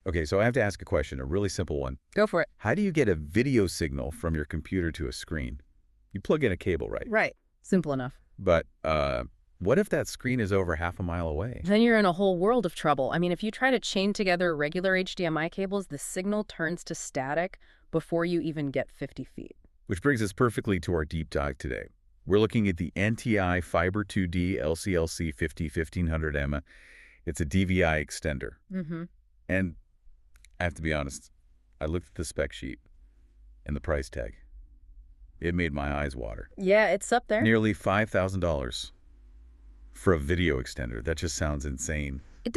Okay, so I have to ask a question, a really simple one. Go for it. How do you get a video signal from your computer to a screen? You plug in a cable, right? Right. Simple enough. But what if that screen is over half a mile away? Then you're in a whole world of trouble. I mean, if you try to chain together regular HDMI cables, the signal turns to static before you even get 50 feet. Which brings us perfectly to our deep dive today. We're looking at the NTI Fiber-2D-LCLC-50-1500M. It's a DVI extender. And I have to be honest, I looked at the spec sheet and the price tag. It made my eyes water. Yeah, it's up there. Nearly $5,000 for a video extender. That just sounds insane. It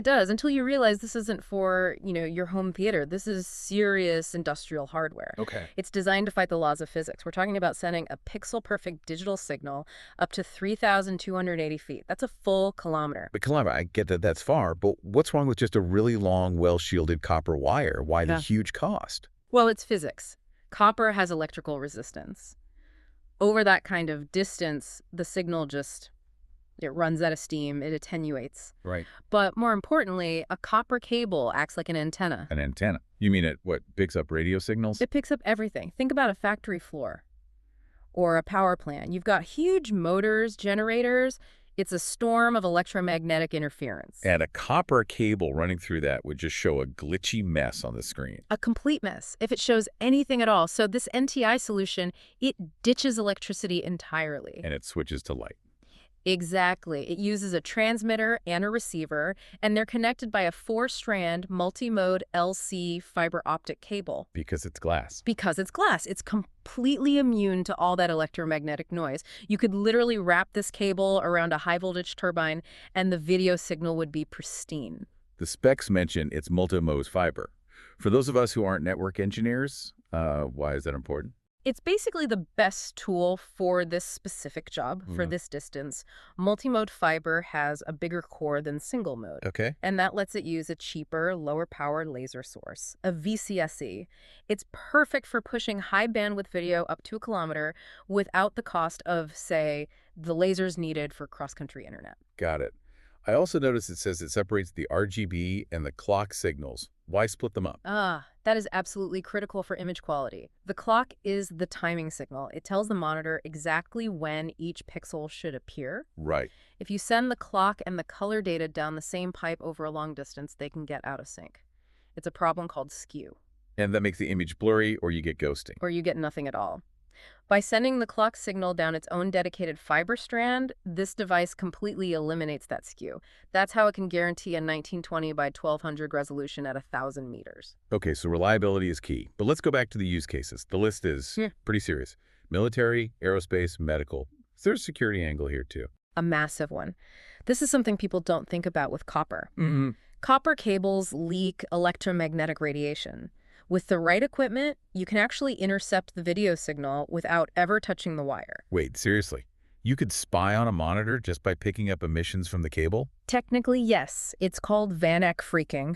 does, until you realize this isn't for, your home theater. This is serious industrial hardware. Okay. It's designed to fight the laws of physics. We're talking about sending a pixel-perfect digital signal up to 3,280 feet. That's a full kilometer. But kilometer, I get that that's far, but what's wrong with just a really long, well-shielded copper wire? Why the huge cost? Well, it's physics. Copper has electrical resistance. Over that kind of distance, the signal it runs out of steam, it attenuates. Right. But more importantly, a copper cable acts like an antenna. An antenna? You mean it, picks up radio signals? It picks up everything. Think about a factory floor or a power plant. You've got huge motors, generators. It's a storm of electromagnetic interference. And a copper cable running through that would just show a glitchy mess on the screen. A complete mess, if it shows anything at all. So this NTI solution, it ditches electricity entirely. And it switches to light. Exactly. It uses a transmitter and a receiver, and they're connected by a 4-strand Multimode LC fiber optic cable. Because it's glass. Because it's glass. It's completely immune to all that electromagnetic noise. You could literally wrap this cable around a high-voltage turbine, and the video signal would be pristine. The specs mention it's Multimode fiber. For those of us who aren't network engineers, why is that important? It's basically the best tool for this specific job, for this distance. Multimode fiber has a bigger core than single mode. Okay. And that lets it use a cheaper, lower-powered laser source, a VCSE. It's perfect for pushing high-bandwidth video up to a kilometer without the cost of, say, the lasers needed for cross-country internet. Got it. I also noticed it says it separates the RGB and the clock signals. Why split them up? That is absolutely critical for image quality. The clock is the timing signal. It tells the monitor exactly when each pixel should appear. Right. If you send the clock and the color data down the same pipe over a long distance, they can get out of sync. It's a problem called skew. And that makes the image blurry, or you get ghosting. Or you get nothing at all. By sending the clock signal down its own dedicated fiber strand, this device completely eliminates that skew. That's how it can guarantee a 1920 by 1200 resolution at 1,000 meters. Okay, so reliability is key. But let's go back to the use cases. The list is pretty serious. Military, aerospace, medical. There's a security angle here, too. A massive one. This is something people don't think about with copper. Copper cables leak electromagnetic radiation. With the right equipment, you can actually intercept the video signal without ever touching the wire. Wait, seriously? You could spy on a monitor just by picking up emissions from the cable? Technically, yes. It's called Van Eck freaking.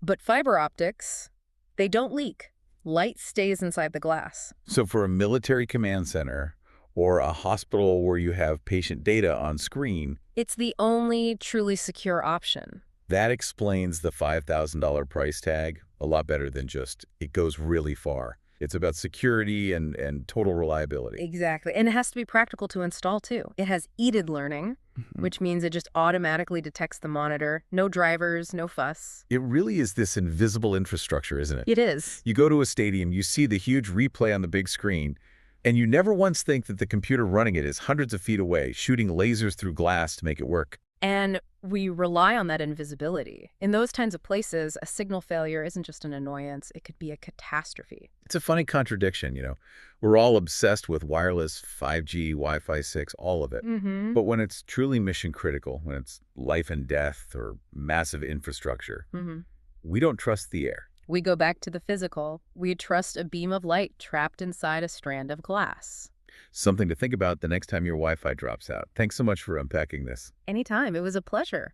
But fiber optics, they don't leak. Light stays inside the glass. So for a military command center or a hospital where you have patient data on screen, it's the only truly secure option. That explains the $5,000 price tag a lot better than just it goes really far. It's about security and total reliability. Exactly. And it has to be practical to install, too. It has aided learning, which means it just automatically detects the monitor. No drivers, no fuss. It really is this invisible infrastructure, isn't it? It is. You go to a stadium, you see the huge replay on the big screen, and you never once think that the computer running it is hundreds of feet away, shooting lasers through glass to make it work. And we rely on that invisibility. In those kinds of places, a signal failure isn't just an annoyance, it could be a catastrophe. It's a funny contradiction, We're all obsessed with wireless, 5G, Wi-Fi 6, all of it. But when it's truly mission critical, when it's life and death or massive infrastructure, we don't trust the air. We go back to the physical. We trust a beam of light trapped inside a strand of glass. Something to think about the next time your Wi-Fi drops out. Thanks so much for unpacking this. Anytime. It was a pleasure.